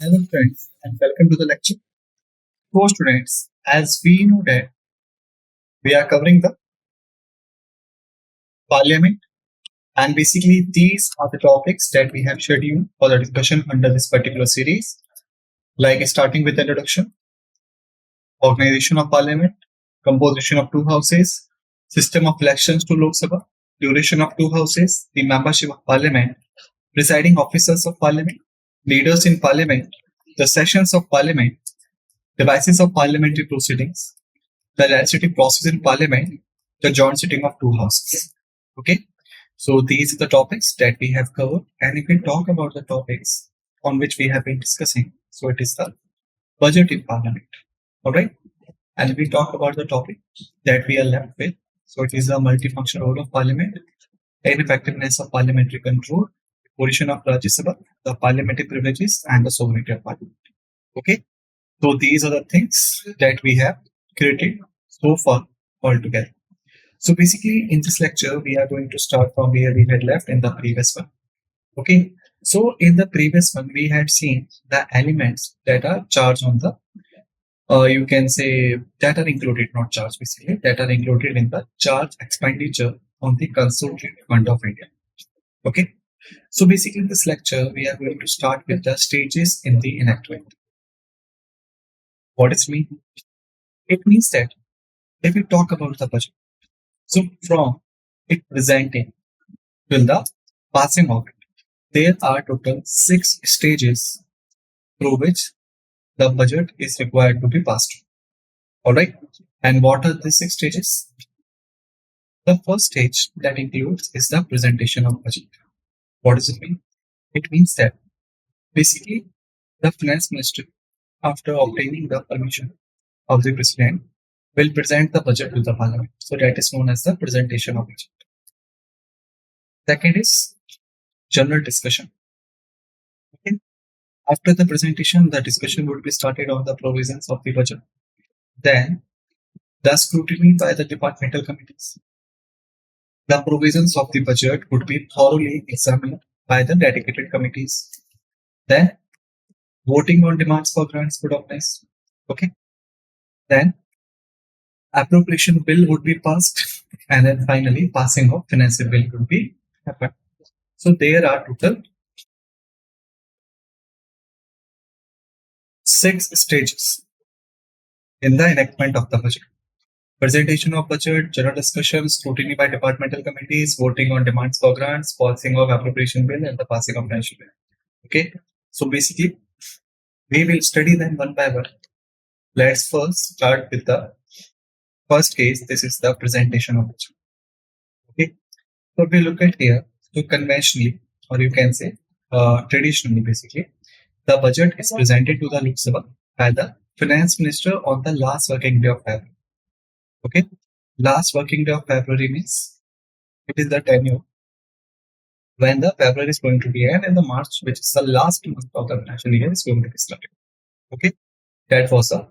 Hello friends and welcome to the lecture. So students, as we know that we are covering the parliament and basically these are the topics that we have scheduled for the discussion under this particular series, like starting with introduction, organization of parliament, composition of two houses, system of elections to Lok Sabha, duration of two houses, the membership of parliament, presiding officers of parliament, leaders in parliament, the sessions of parliament, devices of parliamentary proceedings, the legislative process in parliament, the joint sitting of two houses. Okay, so these are the topics that we have covered, and if we talk about the topics on which we have been discussing, so it is the budget in parliament. All right, and if we talk about the topic that we are left with, so it is the multifunctional role of parliament, ineffectiveness of parliamentary control, position of Rajya Sabha, the parliamentary privileges, and the sovereignty of parliament. Okay, so these are the things that we have created so far altogether. So basically in this lecture, we are going to start from where we had left in the previous one. Okay. So in the previous one, we had seen the elements that are charged on the, you can say that are included, not charged basically, that are included in the charge expenditure on the Consolidated Fund of India. Okay. So basically in this lecture, we are going to start with the stages in the enactment. What does it mean? It means that if we talk about the budget, so from it presenting till the passing of it, there are total 6 stages through which the budget is required to be passed. Alright. And what are the 6 stages? The first stage that includes is the presentation of budget. What does it mean? It means that basically the finance minister, after obtaining the permission of the president, will present the budget to the parliament. So that is known as the presentation of budget. Second is general discussion. Okay. After the presentation, the discussion would be started on the provisions of the budget. Then, the scrutiny by the departmental committees. The provisions of the budget would be thoroughly examined by the dedicated committees. Then, voting on demands for grants would arise. Okay. Then, appropriation bill would be passed, and then finally, passing of financial bill would be happened. So there are total 6 stages in the enactment of the budget. Presentation of budget, general discussion, scrutiny by departmental committees, voting on demands for grants, passing of appropriation bill, and the passing of financial bill. Okay, so basically, we will study them one by one. Let's first start with the first case. This is the presentation of budget. Okay, so we look at here. So conventionally, or you can say traditionally, basically, the budget is presented to the Lok Sabha by the finance minister on the last working day of February. Okay, last working day of February means it is the tenure when the February is going to be end and the March, which is the last month of the financial year, is going to be started. Okay, that was a,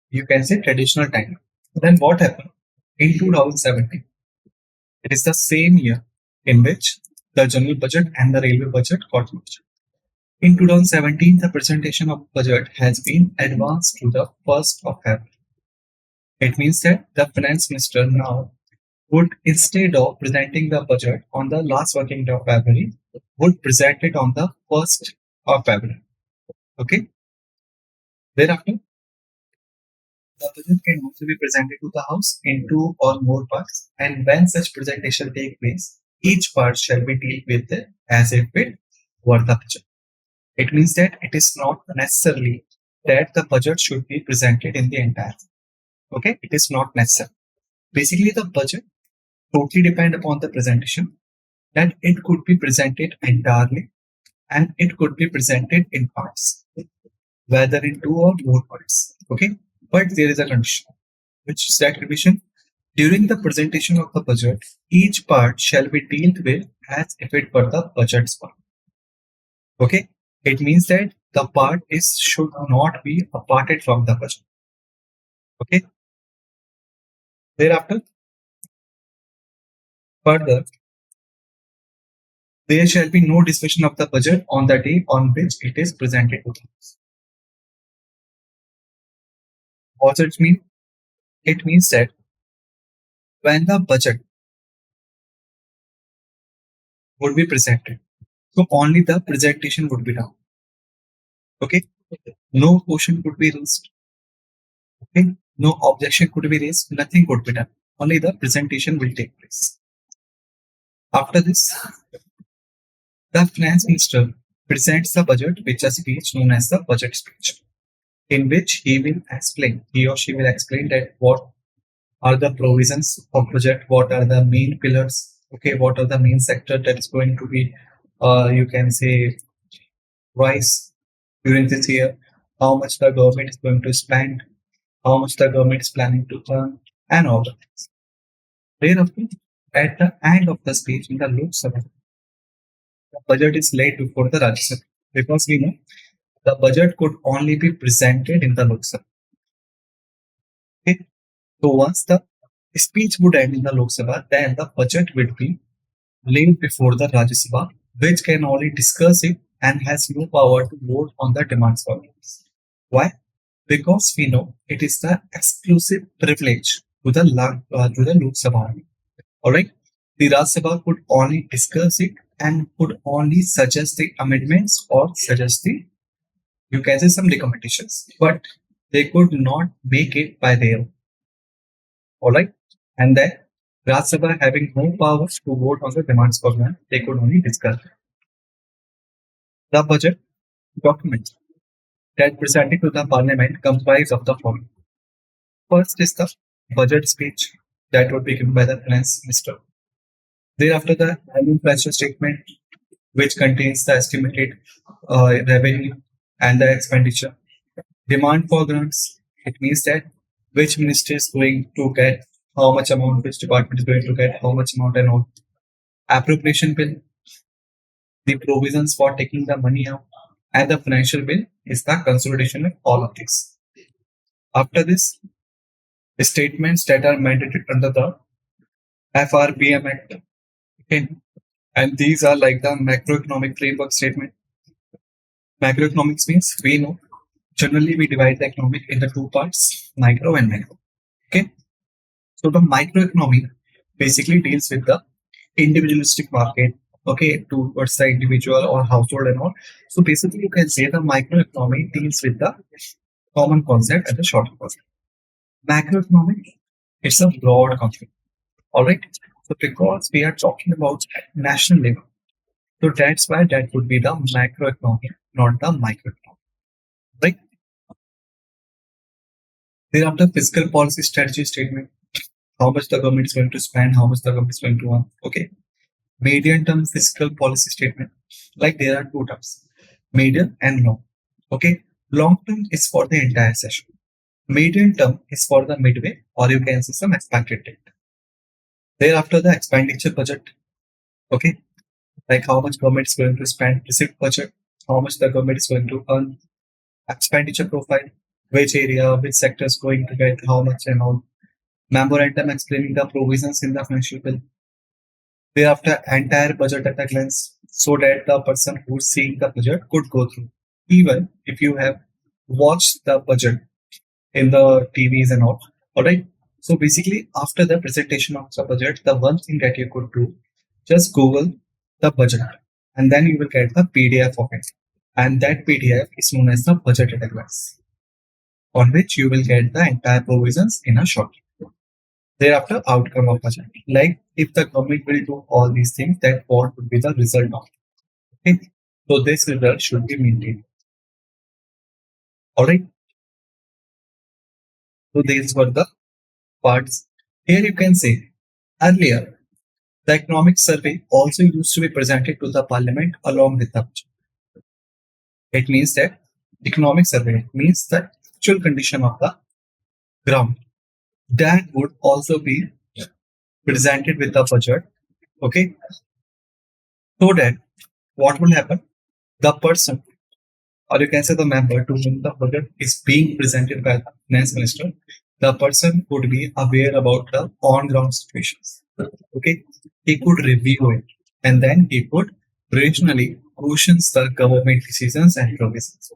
you can say, traditional time. Then what happened in 2017? It is the same year in which the general budget and the railway budget got merged. In 2017, the presentation of budget has been advanced to the 1st of February. It means that the finance minister now would, instead of presenting the budget on the last working day of February, would present it on the 1st of February. Okay. Thereafter, the budget can also be presented to the House in 2 or more parts, and when such presentation takes place, each part shall be dealt with as if it were the budget. It means that it is not necessarily that the budget should be presented in the entire. Okay, it is not necessary. Basically, the budget totally depend upon the presentation, that it could be presented entirely and it could be presented in parts, whether in 2 or more parts. Okay, but there is a condition, which is that condition: during the presentation of the budget, each part shall be dealt with as if it were the budget's part. Okay, it means that the part is should not be aparted from the budget. Okay, thereafter, further, There shall be no discussion of the budget on the day on which it is presented to them. What does it mean? It means that when the budget would be presented, so only the presentation would be done. Okay? No question could be raised. Okay? No objection could be raised. Nothing could be done. Only the presentation will take place. After this, the finance minister presents the budget with a speech known as the budget speech, in which he or she will explain that what are the provisions of budget, what are the main pillars, okay, what are the main sector that is going to be, you can say, rise during this year, how much the government is going to spend, how much the government is planning to earn, and all that. Thereafter, at the end of the speech in the Lok Sabha, the budget is laid before the Rajya Sabha, because we know the budget could only be presented in the Lok Sabha. Okay? So once the speech would end in the Lok Sabha, then the budget would be laid before the Rajya Sabha, which can only discuss it and has no power to vote on the demands for it. Why? Because we know it is the exclusive privilege to the Lok Sabha. Alright? The Rajya Sabha could only discuss it and could only suggest the amendments or suggest the, you can say, some recommendations, but they could not make it by their own. Alright? And then Rajya Sabha having no powers to vote on the demands for them, they could only discuss it. The budget document that presented to the parliament comprise of the following. First is the budget speech that would be given by the finance minister. Thereafter, the annual financial statement, which contains the estimated revenue and the expenditure. Demand for grants, it means that which ministry is going to get how much amount, which department is going to get how much amount and all. Appropriation bill, the provisions for taking the money out, and the financial bill is the consolidation of all of this. After this, statements that are mandated under the FRBM Act. Okay. And these are like the macroeconomic framework statement. Macroeconomics means we know generally we divide the economic into two parts, micro and macro. Okay. So the microeconomy basically deals with the individualistic market, okay, towards the individual or household and all. So basically you can say the microeconomy deals with the common concept and the short concept. Macroeconomic, it's a broad concept. Alright. So because we are talking about national level, so that's why that would be the macroeconomy, not the microeconomy. Right? Thereafter, fiscal policy strategy statement. How much the government is going to spend, how much the government is going to earn. Okay. Medium term fiscal policy statement. Like there are two terms, medium and long. Okay. Long term is for the entire session. Medium term is for the midway, or you can say some expected date. Thereafter, the expenditure budget. Okay. Like how much government is going to spend, receipt budget, how much the government is going to earn, expenditure profile, which area, which sector is going to get how much and all. Memorandum explaining the provisions in the financial bill. Thereafter, entire budget at a glance, so that the person who's seeing the budget could go through. Even if you have watched the budget in the TVs and all. Alright. So basically, after the presentation of the budget, the one thing that you could do, just Google the budget, and then you will get the PDF of it. And that PDF is known as the budget at a glance, on which you will get the entire provisions in a short. Thereafter, outcome of budget. Like if the government will do all these things, then what would be the result of it? Okay. So this result should be maintained. Alright. So these were the parts. Here you can say earlier the economic survey also used to be presented to the parliament along with the budget. It means that economic survey means the actual condition of the ground. That would also be presented with the budget. Okay. So that what will happen? The person, or you can say the member to whom the budget is being presented by the finance minister, the person could be aware about the on ground situations. Okay. He could review it and then he could rationally questions the government decisions and promises.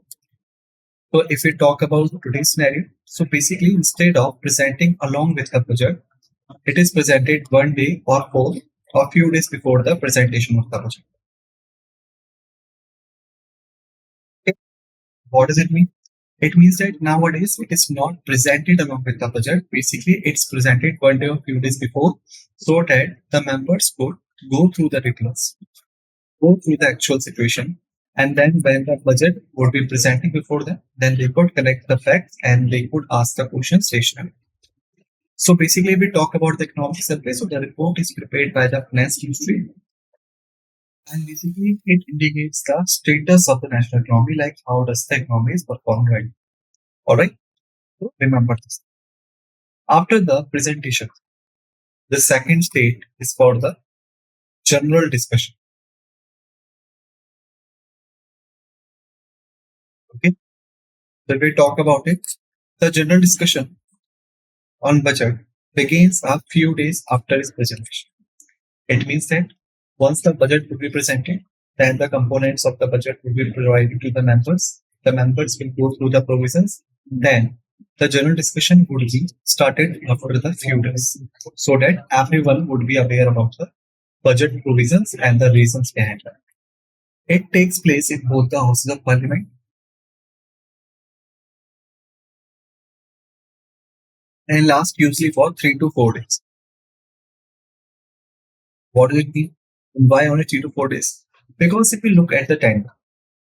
So if we talk about today's scenario, so basically instead of presenting along with the budget, it is presented one day or four or few days before the presentation of the budget. Okay, what does it mean? It means that nowadays it is not presented along with the budget. Basically, it's presented one day or few days before so that the members could go through the details, go through the actual situation, and then when the budget would be presented before them, then they could connect the facts and they could ask the questions rationally. So basically, we talk about the economic survey. So the report is prepared by the finance ministry, and basically it indicates the status of the national economy, like how does the economy is performing right. All right. So remember this. After the presentation, the second stage is for the general discussion. Okay. So we talk about it. The general discussion on budget begins a few days after its presentation. It means that once the budget will be presented, then the components of the budget will be provided to the members. The members will go through the provisions. Then the general discussion would be started after the few days so that everyone would be aware about the budget provisions and the reasons behind that. It takes place in both the houses of parliament and lasts usually for 3 to 4 days. What does it mean? Why only 3 to 4 days? Because if we look at the time,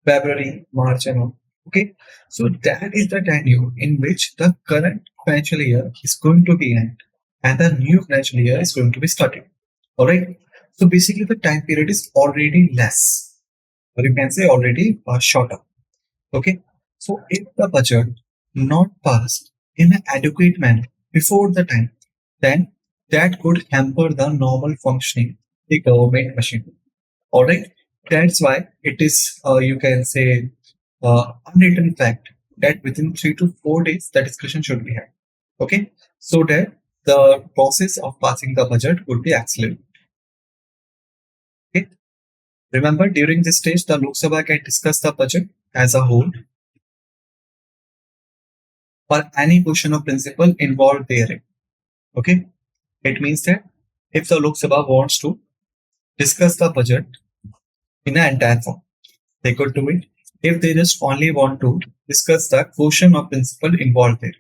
February, March, and all. Okay, so that is the tenure in which the current financial year is going to be end, and the new financial year is going to be started. All right. So basically, the time period is already less, or you can say already shorter. Okay. So if the budget not passed in an adequate manner before the time, then that could hamper the normal functioning of the government machine. All right. That's why it is, you can say, unwritten fact that within 3 to 4 days the discussion should be had. Okay, so that the process of passing the budget would be accelerated. Okay, remember during this stage the Lok Sabha can discuss the budget as a whole or any question of principle involved therein. Okay, it means that if the Lok Sabha wants to discuss the budget in an entire form, they could do it. If they just only want to discuss the question of principle involved there,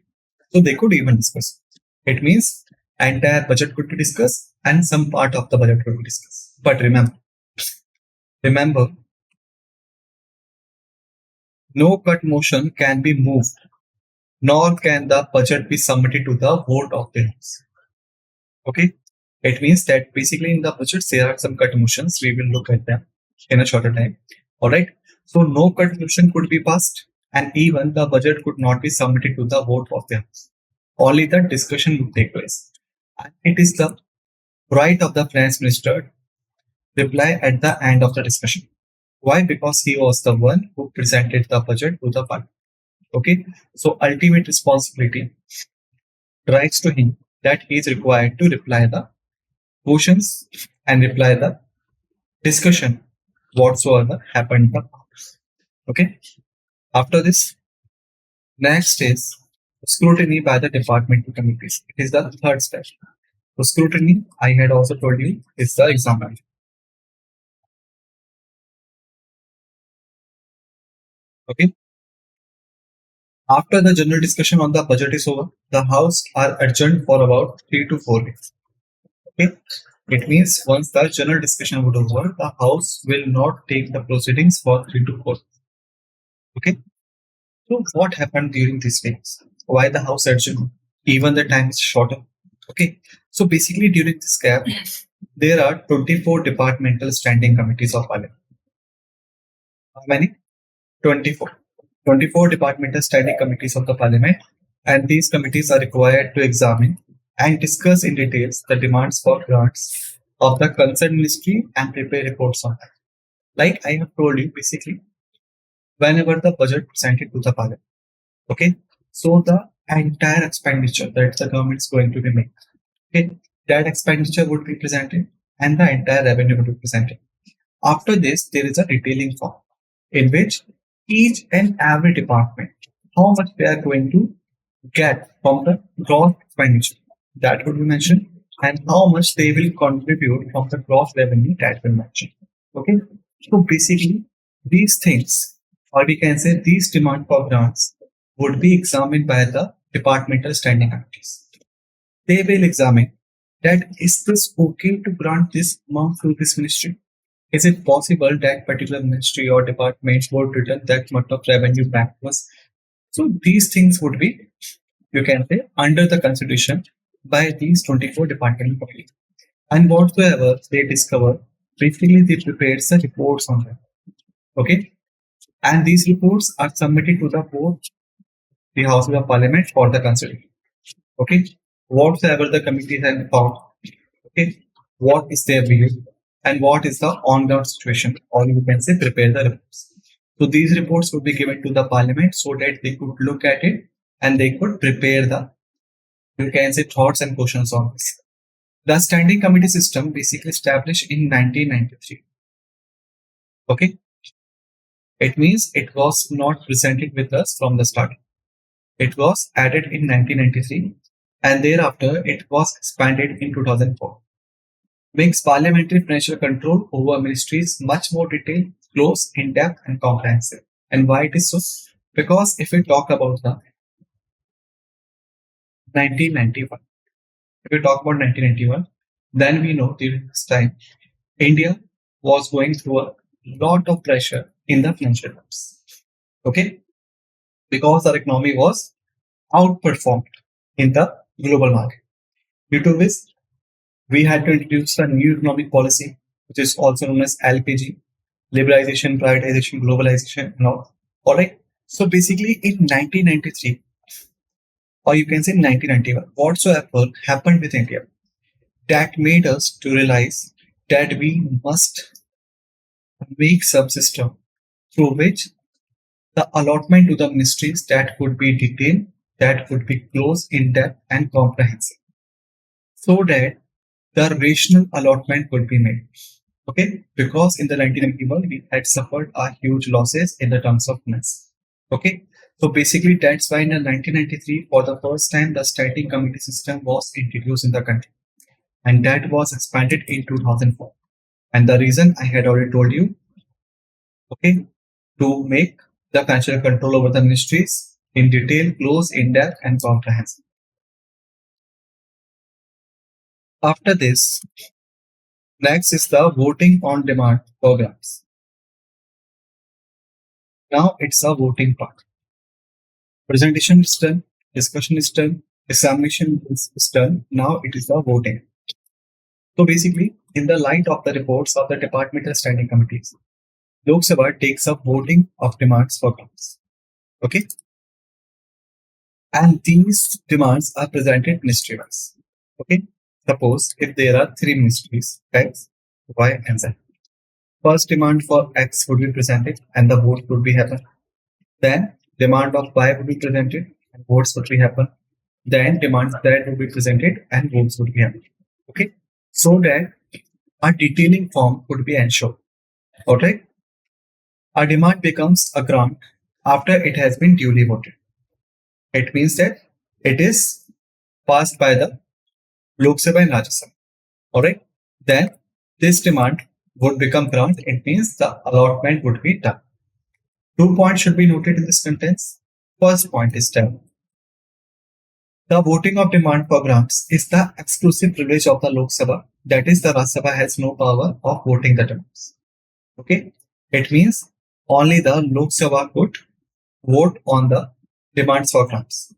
so they could even discuss. It means entire budget could be discussed and some part of the budget could be discussed. But remember, no cut motion can be moved, nor can the budget be submitted to the vote of the House. Okay, it means that basically in the budget there are some cut motions. We will look at them in a shorter time. All right. So no cut motion could be passed, and even the budget could not be submitted to the vote of the House. Only the discussion would take place. And it is the right of the finance minister to reply at the end of the discussion. Why? Because he was the one who presented the budget to the parliament. Okay, so ultimate responsibility writes to him that he is required to reply the questions and reply the discussion whatsoever happened in the past. Okay, after this, next is scrutiny by the departmental committees. It is the third step. So scrutiny, I had also told you, is the exam. Okay. After the general discussion on the budget is over, the House are adjourned for about 3 to 4 days. Okay. It means once the general discussion would over, the House will not take the proceedings for 3 to 4 days. Okay. So what happened during these days? Why the House adjourned? Even the time is shorter. Okay. So basically during this gap, there are 24 departmental standing committees of Parliament. How many? 24. 24 departmental standing committees of the Parliament, and these committees are required to examine and discuss in details the demands for grants of the concerned ministry and prepare reports on that. Like I have told you, basically, whenever the budget presented to the Parliament, okay, so the entire expenditure that the government is going to be making, okay, that expenditure would be presented and the entire revenue would be presented. After this, there is a detailing form in which each and every department, how much they are going to get from the gross expenditure that would be mentioned, and how much they will contribute from the gross revenue that will mention. Okay, so basically these things, or we can say these demand for grants, would be examined by the departmental standing committees. They will examine that is this okay to grant this amount to this ministry? Is it possible that particular ministry or department would return that much of revenue back to us? So these things would be, you can say, under the consideration by these 24 departmental committees. And whatsoever they discover, basically they prepare the reports on them. Okay. And these reports are submitted to the board, the House of Parliament for the consideration. Okay. Whatsoever the committee has found, okay, what is their view and what is the on-ground situation, or you can say prepare the reports. So these reports would be given to the Parliament so that they could look at it and they could prepare the, you can say, thoughts and questions on this. The standing committee system basically established in 1993. Okay, it means it was not presented with us from the start. It was added in 1993 and thereafter it was expanded in 2004. Makes parliamentary financial control over ministries much more detailed, close, in-depth, and comprehensive. And why it is so? Because if we talk about the 1991, if we talk about 1991, then we know during this time, India was going through a lot of pressure in the financial terms. Okay? Because our economy was outperformed in the global market. Due to this, we had to introduce a new economic policy, which is also known as LPG, liberalization, privatization, globalization, and all. All right. So basically, in 1993, or you can say 1991, whatsoever happened with India, that made us to realize that we must make subsystem through which the allotment to the ministries that would be detailed, that would be close, in depth, and comprehensive, so that the rational allotment would be made. Okay, because in the 1991 we had suffered a huge losses in the terms of finance. Okay, so basically that's why in the 1993 for the first time the standing committee system was introduced in the country, and that was expanded in 2004. And the reason I had already told you, okay, to make the financial control over the ministries in detail, close, in depth, and comprehensive. After this, next is the voting on demand programs. Now it's a voting part. Presentation is done, discussion is done, examination is done. Now it is the voting. So basically, in the light of the reports of the departmental standing committees, Lok Sabha takes up voting of demands for grants. Okay? And these demands are presented ministry-wise. Okay? Suppose if there are three ministries, X, Y, and Z. First demand for X would be presented and the vote would be happen. Then demand of Y would be presented and votes would be happen. Then demand Z would be presented and votes would be happen. Okay? So that a detailing form would be ensured. Alright? A demand becomes a grant after it has been duly voted. It means that it is passed by the Lok Sabha and Rajya Sabha. Alright? Then this demand would become grant. It means the allotment would be done. 2 points should be noted in this sentence. First point is that the voting of demand for grants is the exclusive privilege of the Lok Sabha. That is, the Rajya Sabha has no power of voting the demands. Okay? It means only the Lok Sabha could vote on the demands for grants.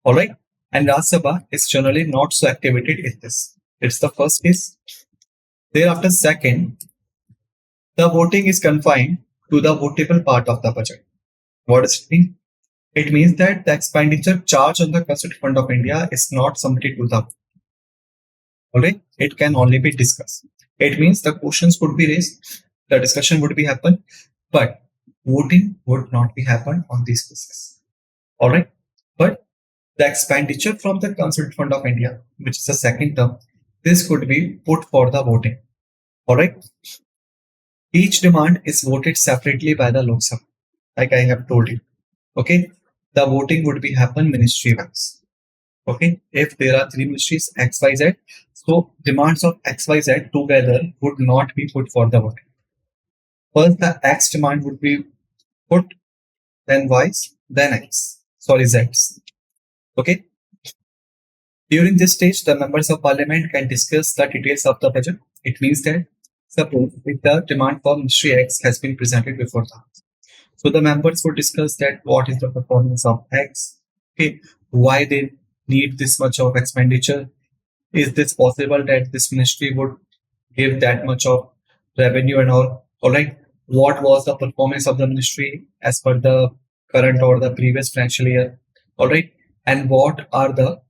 Alright? And Rajya Sabha is generally not so activated in this. It's the first case. Thereafter, second, the voting is confined to the votable part of the budget. What does it mean? It means that the expenditure charged on the Constitution Fund of India is not submitted to the vote. Alright? It can only be discussed. It means the questions would be raised, the discussion would be happen, but voting would not be happen on this basis. Alright? But the expenditure from the Constitution Fund of India, which is the second term, this could be put for the voting. Alright? Each demand is voted separately by the Lok Sabha, like I have told you. Okay, the voting would be happen ministry wise. Okay, if there are three ministries X, Y, Z, so demands of X, Y, Z together would not be put for the vote. First, the X demand would be put, then Y's, then X. Sorry, Z's. Okay. During this stage, the members of parliament can discuss the details of the budget. It means that, suppose if the demand for Ministry X has been presented before the House, so the members would discuss that what is the performance of X, okay, why they need this much of expenditure, is this possible that this ministry would give that much of revenue and all right, what was the performance of the ministry as per the current or the previous financial year, all right, and what are the,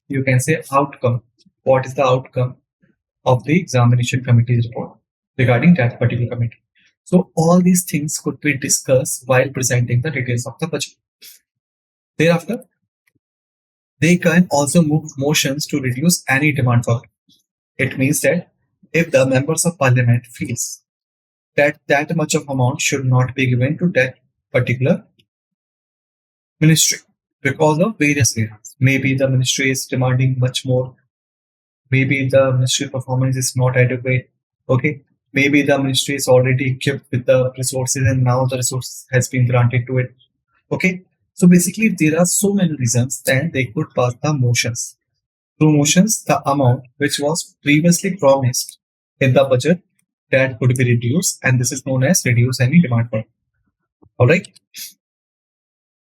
you can say, outcome, what is the outcome of the examination committee's report regarding that particular committee. So all these things could be discussed while presenting the details of the budget. Thereafter, they can also move motions to reduce any demand for it. It means that if the members of parliament feels that that much of amount should not be given to that particular ministry because of various reasons. Maybe the ministry is demanding much more. Maybe the ministry performance is not adequate. Okay. Maybe the ministry is already equipped with the resources and now the resource has been granted to it. Okay. So basically, there are so many reasons that they could pass the motions. Through motions, the amount which was previously promised in the budget that could be reduced, and this is known as reduce any demand for. All right.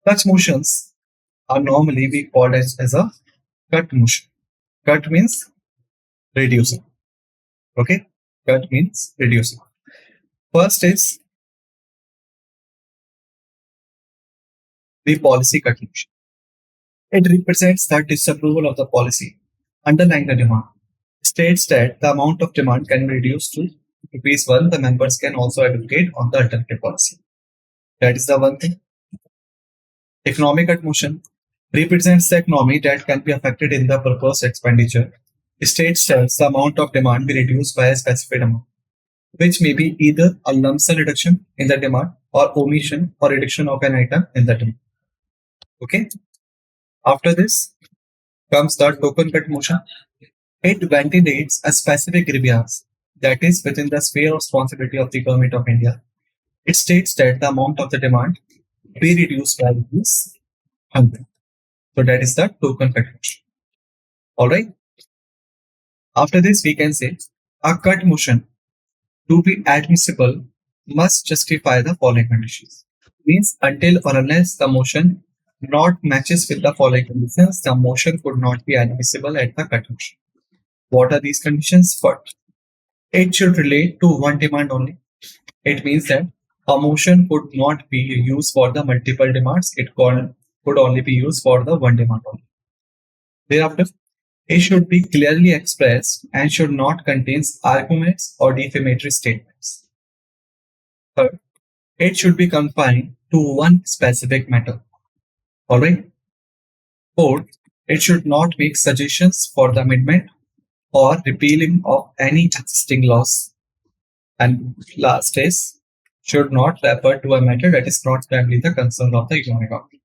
Such motions are normally we called as a cut motion. Cut means reducing. Okay. Cut means reducing. First is the policy cut motion. It represents the disapproval of the policy underlying the demand. States that the amount of demand can be reduced to rupees 1. The members can also advocate on the alternative policy. That is the one thing. Economic cut motion represents the economy that can be affected in the proposed expenditure. States that the amount of demand be reduced by a specified amount, which may be either a lump sum reduction in the demand or omission or reduction of an item in the demand. Okay. After this comes the token cut motion. It validates a specific grievance that is within the sphere of responsibility of the government of India. It states that the amount of the demand be reduced by rupees 100. So that is the token cut motion. All right. After this, we can say a cut motion to be admissible must justify the following conditions. Means until or unless the motion not matches with the following conditions, the motion could not be admissible at the cut motion. What are these conditions? First, it should relate to one demand only. It means that a motion could not be used for the multiple demands. It could only be used for the one demand only. Thereafter, it should be clearly expressed and should not contain arguments or defamatory statements. Third, it should be confined to one specific matter. Alright. Fourth, it should not make suggestions for the amendment or repealing of any existing laws. And last is, should not refer to a matter that is not primarily the concern of the economic government.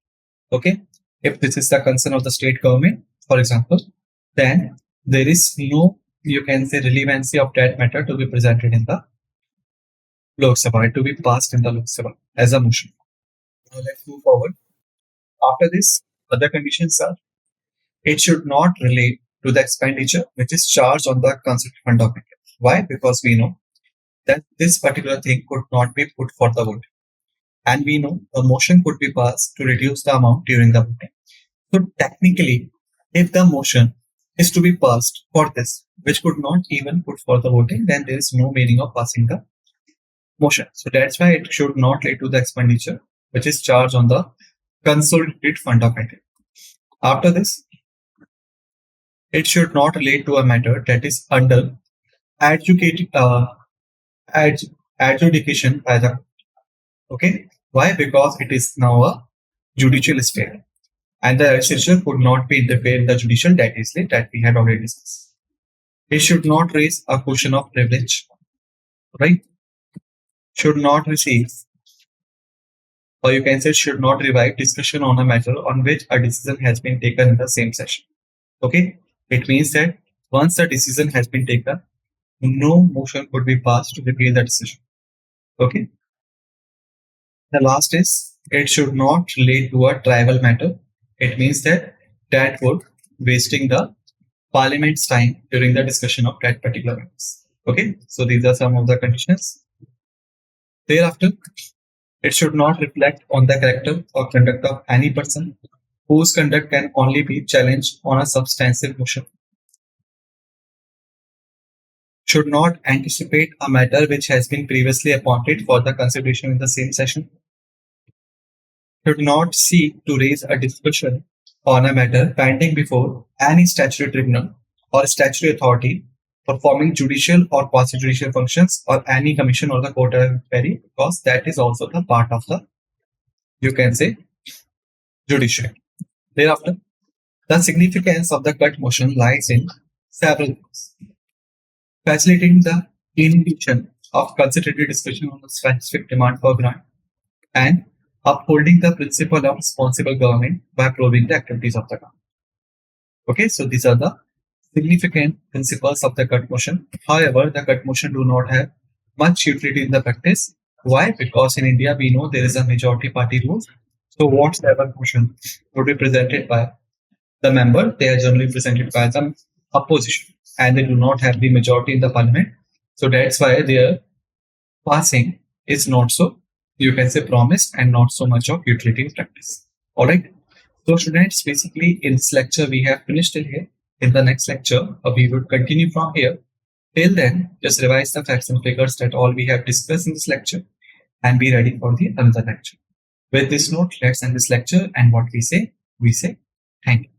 Okay. If this is the concern of the state government, for example, then there is no, you can say, relevancy of that matter to be presented in the Lok Sabha, to be passed in the Lok Sabha as a motion. Now let's move forward. After this, other conditions are, it should not relate to the expenditure which is charged on the constituent fund of India. Why? Because we know that this particular thing could not be put for the vote. And we know a motion could be passed to reduce the amount during the voting. So technically, if the motion is to be passed for this, which could not even put for the voting, then there is no meaning of passing the motion. So that's why it should not relate to the expenditure which is charged on the consolidated fund of India. After this, it should not relate to a matter that is under adjudication by the court. Okay. Why? Because it is now a judicial state, and the legislature could not be interfered in the judicial that easily, that we had already discussed. It should not raise a question of privilege, right? should not receive, or you can say should not revive discussion on a matter on which a decision has been taken in the same session. Okay, it means that once the decision has been taken, no motion could be passed to repeal the decision. Okay, the last is it should not relate to a tribal matter. It means that would wasting the parliament's time during the discussion of that particular matters. Okay, so these are some of the conditions. Thereafter, it should not reflect on the character or conduct of any person whose conduct can only be challenged on a substantive motion. Should not anticipate a matter which has been previously appointed for the consideration in the same session. Should not seek to raise a discussion on a matter pending before any statutory tribunal or statutory authority performing judicial or quasi-judicial functions or any commission or the court of inquiry, because that is also the part of the, you can say, judiciary. Thereafter, the significance of the cut motion lies in several things. Facilitating the inhibition of concentrated discussion on a specific demand for grant and upholding the principle of responsible government by approving the activities of the government. Okay, so these are the significant principles of the cut motion. However, the cut motion do not have much utility in the practice. Why? Because in India we know there is a majority party rule. So whatever motion would be presented by the member, they are generally presented by the opposition and they do not have the majority in the parliament. So that's why their passing is not so, you can say, promised and not so much of utility in practice. All right. So students, basically in this lecture we have finished till here. In the next lecture, we will continue from here. Till then, just revise the facts and figures that all we have discussed in this lecture and be ready for the another lecture. With this note, let's end this lecture, and what we say thank you.